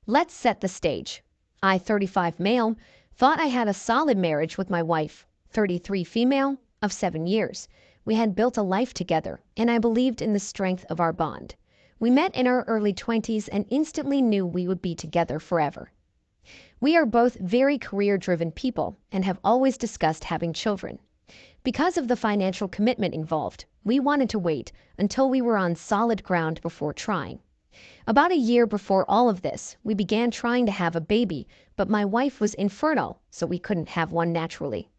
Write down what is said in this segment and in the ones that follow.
Let's set the stage. I, 35 male, thought I had a solid marriage with my wife, 33 female, of 7 years. We had built a life together, and I believed in the strength of our bond. We met in our early 20s and instantly knew we would be together forever. We are both very career-driven people and have always discussed having children. Because of the financial commitment involved, we wanted to wait until we were on solid ground before trying. About a year before all of this, we began trying to have a baby, but my wife was infertile, so we couldn't have one naturally.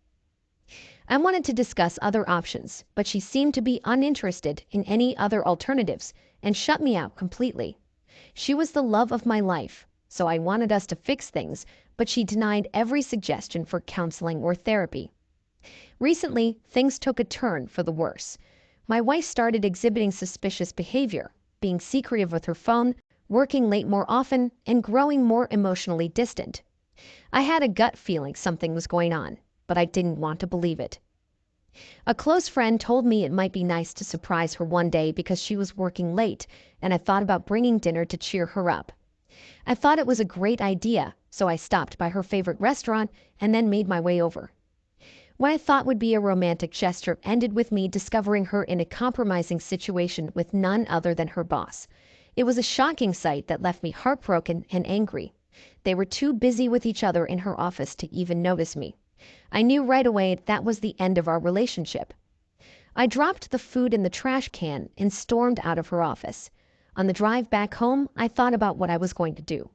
I wanted to discuss other options, but she seemed to be uninterested in any other alternatives and shut me out completely. She was the love of my life, so I wanted us to fix things, but she denied every suggestion for counseling or therapy. Recently, things took a turn for the worse. My wife started exhibiting suspicious behavior, being secretive with her phone, working late more often, and growing more emotionally distant. I had a gut feeling something was going on, but I didn't want to believe it. A close friend told me it might be nice to surprise her one day because she was working late, and I thought about bringing dinner to cheer her up. I thought it was a great idea, so I stopped by her favorite restaurant and then made my way over. What I thought would be a romantic gesture ended with me discovering her in a compromising situation with none other than her boss. It was a shocking sight that left me heartbroken and angry. They were too busy with each other in her office to even notice me. I knew right away that was the end of our relationship. I dropped the food in the trash can and stormed out of her office. On the drive back home, I thought about what I was going to do.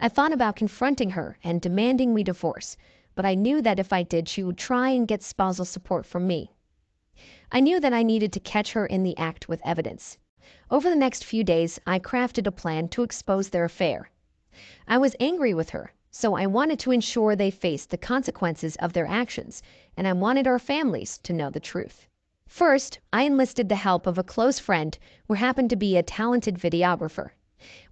I thought about confronting her and demanding we divorce, but I knew that if I did, she would try and get spousal support from me. I knew that I needed to catch her in the act with evidence. Over the next few days, I crafted a plan to expose their affair. I was angry with her, so I wanted to ensure they faced the consequences of their actions, and I wanted our families to know the truth. First, I enlisted the help of a close friend who happened to be a talented videographer.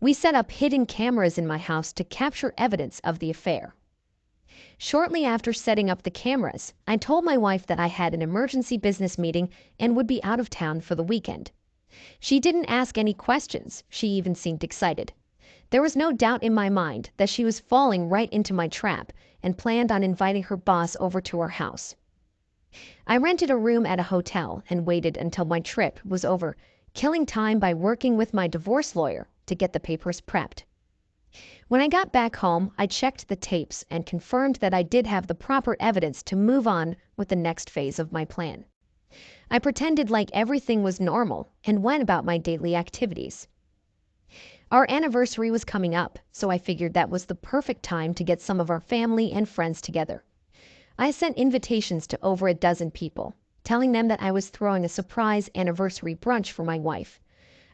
We set up hidden cameras in my house to capture evidence of the affair. Shortly after setting up the cameras, I told my wife that I had an emergency business meeting and would be out of town for the weekend. She didn't ask any questions, she even seemed excited. There was no doubt in my mind that she was falling right into my trap and planned on inviting her boss over to our house. I rented a room at a hotel and waited until my trip was over, killing time by working with my divorce lawyer to get the papers prepped. When I got back home, I checked the tapes and confirmed that I did have the proper evidence to move on with the next phase of my plan. I pretended like everything was normal and went about my daily activities. Our anniversary was coming up, so I figured that was the perfect time to get some of our family and friends together. I sent invitations to over a dozen people, telling them that I was throwing a surprise anniversary brunch for my wife.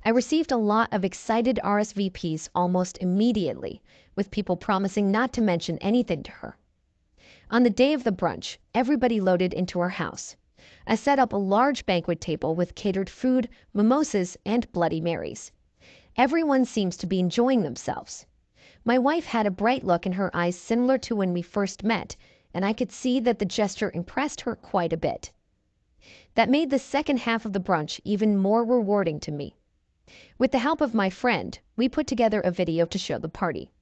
I received a lot of excited RSVPs almost immediately, with people promising not to mention anything to her. On the day of the brunch, everybody loaded into our house. I set up a large banquet table with catered food, mimosas, and Bloody Marys. Everyone seems to be enjoying themselves. My wife had a bright look in her eyes similar to when we first met, and I could see that the gesture impressed her quite a bit. That made the second half of the brunch even more rewarding to me. With the help of my friend, we put together a video to show the party.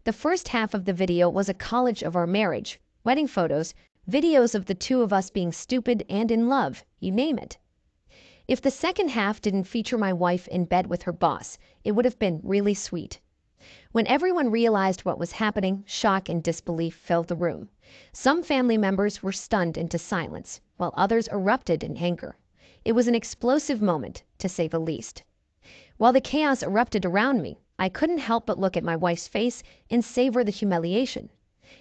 The first half of the video was a collage of our marriage, wedding photos, videos of the two of us being stupid and in love, you name it. If the second half didn't feature my wife in bed with her boss, it would have been really sweet. When everyone realized what was happening, shock and disbelief filled the room. Some family members were stunned into silence, while others erupted in anger. It was an explosive moment, to say the least. While the chaos erupted around me, I couldn't help but look at my wife's face and savor the humiliation.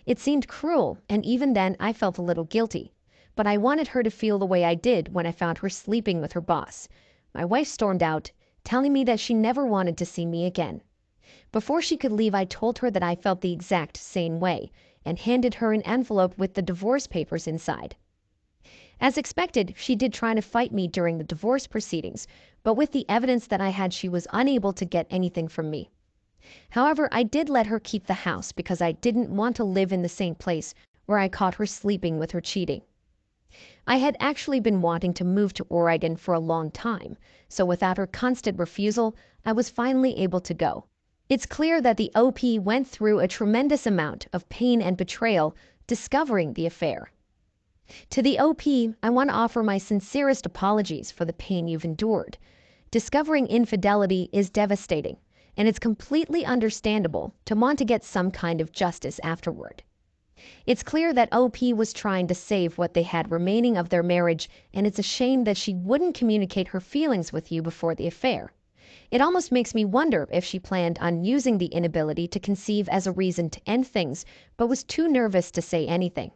It seemed cruel, and even then I felt a little guilty. But I wanted her to feel the way I did when I found her sleeping with her boss. My wife stormed out, telling me that she never wanted to see me again. Before she could leave, I told her that I felt the exact same way, and handed her an envelope with the divorce papers inside. As expected, she did try to fight me during the divorce proceedings, but with the evidence that I had, she was unable to get anything from me. However, I did let her keep the house because I didn't want to live in the same place where I caught her sleeping with her cheating. I had actually been wanting to move to Oregon for a long time, so without her constant refusal, I was finally able to go. It's clear that the OP went through a tremendous amount of pain and betrayal discovering the affair. To the OP, I want to offer my sincerest apologies for the pain you've endured. Discovering infidelity is devastating, and it's completely understandable to want to get some kind of justice afterward. It's clear that OP was trying to save what they had remaining of their marriage, and it's a shame that she wouldn't communicate her feelings with you before the affair. It almost makes me wonder if she planned on using the inability to conceive as a reason to end things, but was too nervous to say anything.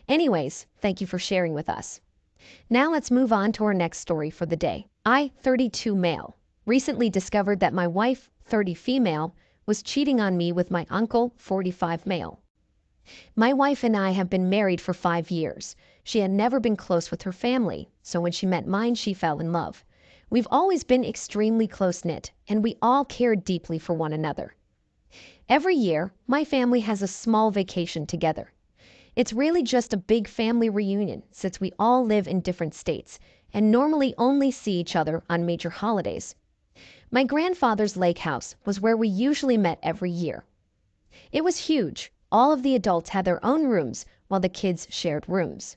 Anyways, thank you for sharing with us. Now let's move on to our next story for the day. I, 32 male, recently discovered that my wife, 30 female, was cheating on me with my uncle, 45 male. My wife and I have been married for 5 years. She had never been close with her family, so when she met mine, she fell in love. We've always been extremely close-knit, and we all cared deeply for one another. Every year, my family has a small vacation together. It's really just a big family reunion since we all live in different states and normally only see each other on major holidays. My grandfather's lake house was where we usually met every year. It was huge. All of the adults had their own rooms while the kids shared rooms.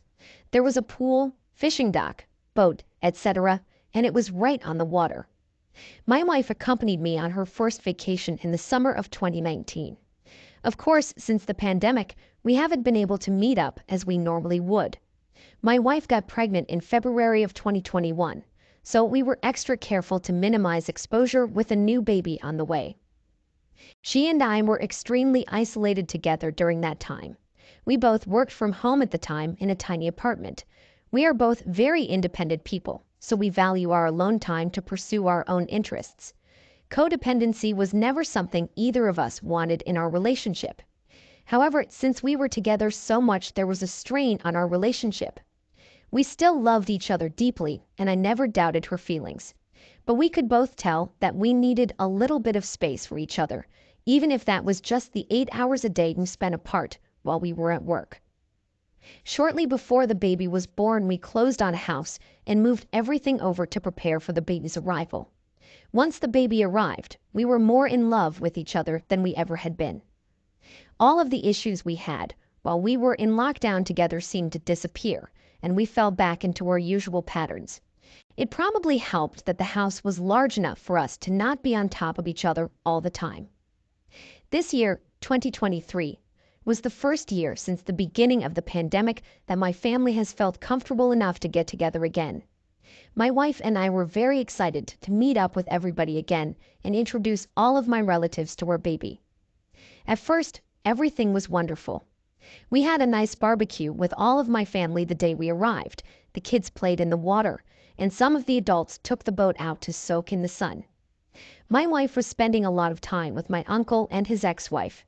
There was a pool, fishing dock, boat, etc., and it was right on the water. My wife accompanied me on her first vacation in the summer of 2019. Of course, since the pandemic, we haven't been able to meet up as we normally would. My wife got pregnant in February of 2021, so we were extra careful to minimize exposure with a new baby on the way. She and I were extremely isolated together during that time. We both worked from home at the time in a tiny apartment. We are both very independent people, so we value our alone time to pursue our own interests. Codependency was never something either of us wanted in our relationship. However, since we were together so much, there was a strain on our relationship. We still loved each other deeply, and I never doubted her feelings. But we could both tell that we needed a little bit of space for each other, even if that was just the 8 hours a day we spent apart while we were at work. Shortly before the baby was born, we closed on a house and moved everything over to prepare for the baby's arrival. Once the baby arrived, we were more in love with each other than we ever had been. All of the issues we had while we were in lockdown together seemed to disappear, and we fell back into our usual patterns. It probably helped that the house was large enough for us to not be on top of each other all the time. This year, 2023, was the first year since the beginning of the pandemic that my family has felt comfortable enough to get together again. My wife and I were very excited to meet up with everybody again and introduce all of my relatives to our baby. At first, everything was wonderful. We had a nice barbecue with all of my family the day we arrived. The kids played in the water, and some of the adults took the boat out to soak in the sun. My wife was spending a lot of time with my uncle and his ex-wife.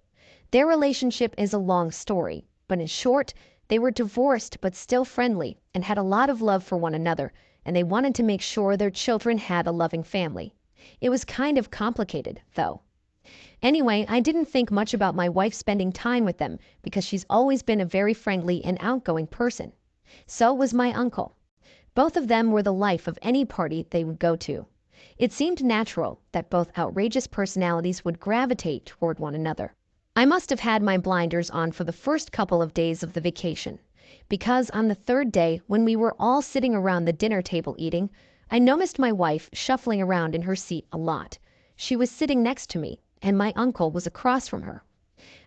Their relationship is a long story, but in short, they were divorced but still friendly and had a lot of love for one another, and they wanted to make sure their children had a loving family. It was kind of complicated, though. Anyway, I didn't think much about my wife spending time with them because she's always been a very friendly and outgoing person. So was my uncle. Both of them were the life of any party they would go to. It seemed natural that both outrageous personalities would gravitate toward one another. I must have had my blinders on for the first couple of days of the vacation, because on the third day, when we were all sitting around the dinner table eating, I noticed my wife shuffling around in her seat a lot. She was sitting next to me, and my uncle was across from her.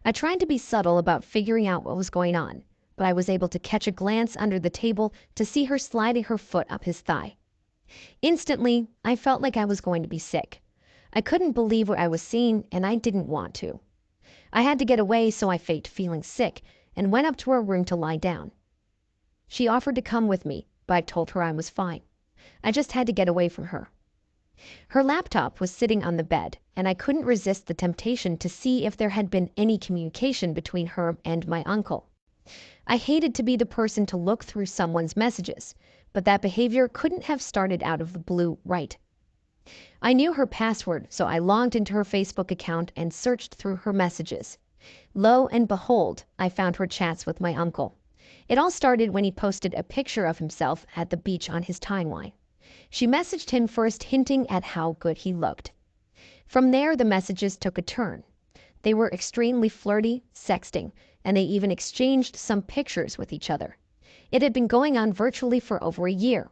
I tried to be subtle about figuring out what was going on, but I was able to catch a glance under the table to see her sliding her foot up his thigh. Instantly, I felt like I was going to be sick. I couldn't believe what I was seeing, and I didn't want to. I had to get away, so I faked feeling sick and went up to her room to lie down. She offered to come with me, but I told her I was fine. I just had to get away from her. Her laptop was sitting on the bed, and I couldn't resist the temptation to see if there had been any communication between her and my uncle. I hated to be the person to look through someone's messages, but that behavior couldn't have started out of the blue, right? I knew her password, so I logged into her Facebook account and searched through her messages. Lo and behold, I found her chats with my uncle. It all started when he posted a picture of himself at the beach on his timeline. She messaged him first, hinting at how good he looked. From there, the messages took a turn. They were extremely flirty, sexting, and they even exchanged some pictures with each other. It had been going on virtually for over a year.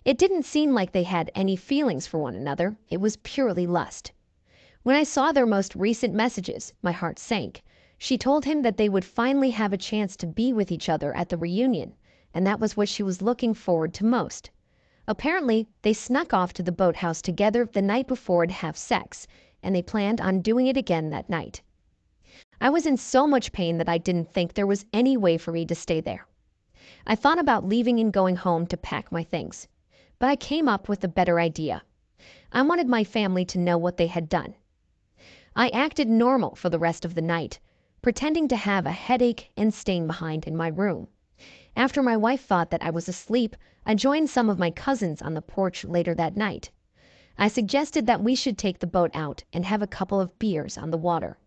It didn't seem like they had any feelings for one another. It was purely lust. When I saw their most recent messages, my heart sank. She told him that they would finally have a chance to be with each other at the reunion, and that was what she was looking forward to most. Apparently, they snuck off to the boathouse together the night before to have sex, and they planned on doing it again that night. I was in so much pain that I didn't think there was any way for me to stay there. I thought about leaving and going home to pack my things, but I came up with a better idea. I wanted my family to know what they had done. I acted normal for the rest of the night, pretending to have a headache and staying behind in my room. After my wife thought that I was asleep, I joined some of my cousins on the porch later that night. I suggested that we should take the boat out and have a couple of beers on the water.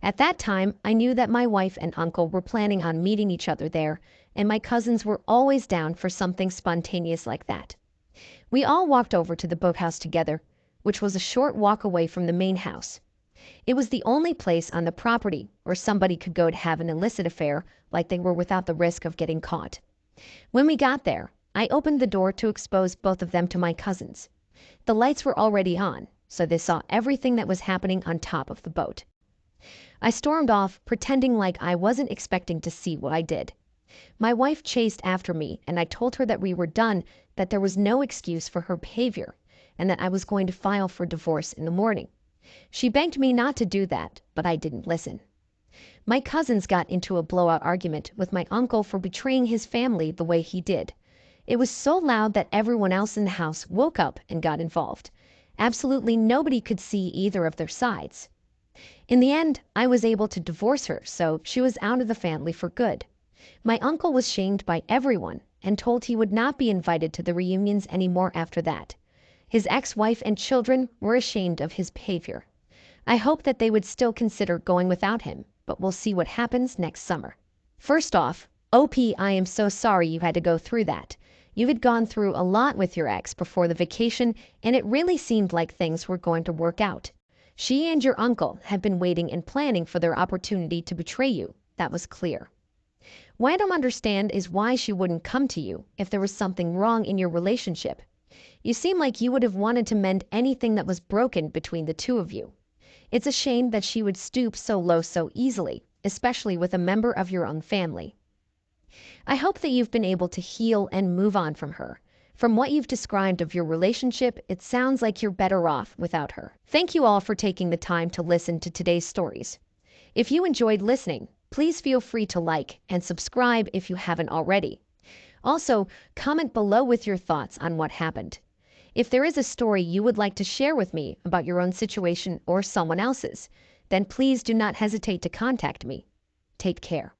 At that time, I knew that my wife and uncle were planning on meeting each other there, and my cousins were always down for something spontaneous like that. We all walked over to the boathouse together, which was a short walk away from the main house. It was the only place on the property where somebody could go to have an illicit affair like they were without the risk of getting caught. When we got there, I opened the door to expose both of them to my cousins. The lights were already on, so they saw everything that was happening on top of the boat. I stormed off, pretending like I wasn't expecting to see what I did. My wife chased after me, and I told her that we were done, that there was no excuse for her behavior, and that I was going to file for divorce in the morning. She begged me not to do that, but I didn't listen. My cousins got into a blowout argument with my uncle for betraying his family the way he did. It was so loud that everyone else in the house woke up and got involved. Absolutely nobody could see either of their sides. In the end, I was able to divorce her, so she was out of the family for good. My uncle was shamed by everyone and told he would not be invited to the reunions anymore after that. His ex-wife and children were ashamed of his behavior. I hope that they would still consider going without him, but we'll see what happens next summer. First off, OP, I am so sorry you had to go through that. You had gone through a lot with your ex before the vacation, and it really seemed like things were going to work out. She and your uncle had been waiting and planning for their opportunity to betray you. That was clear. What I don't understand is why she wouldn't come to you if there was something wrong in your relationship. You seem like you would have wanted to mend anything that was broken between the two of you. It's a shame that she would stoop so low so easily, especially with a member of your own family. I hope that you've been able to heal and move on from her. From what you've described of your relationship, it sounds like you're better off without her. Thank you all for taking the time to listen to today's stories. If you enjoyed listening, please feel free to like and subscribe if you haven't already. Also, comment below with your thoughts on what happened. If there is a story you would like to share with me about your own situation or someone else's, then please do not hesitate to contact me. Take care.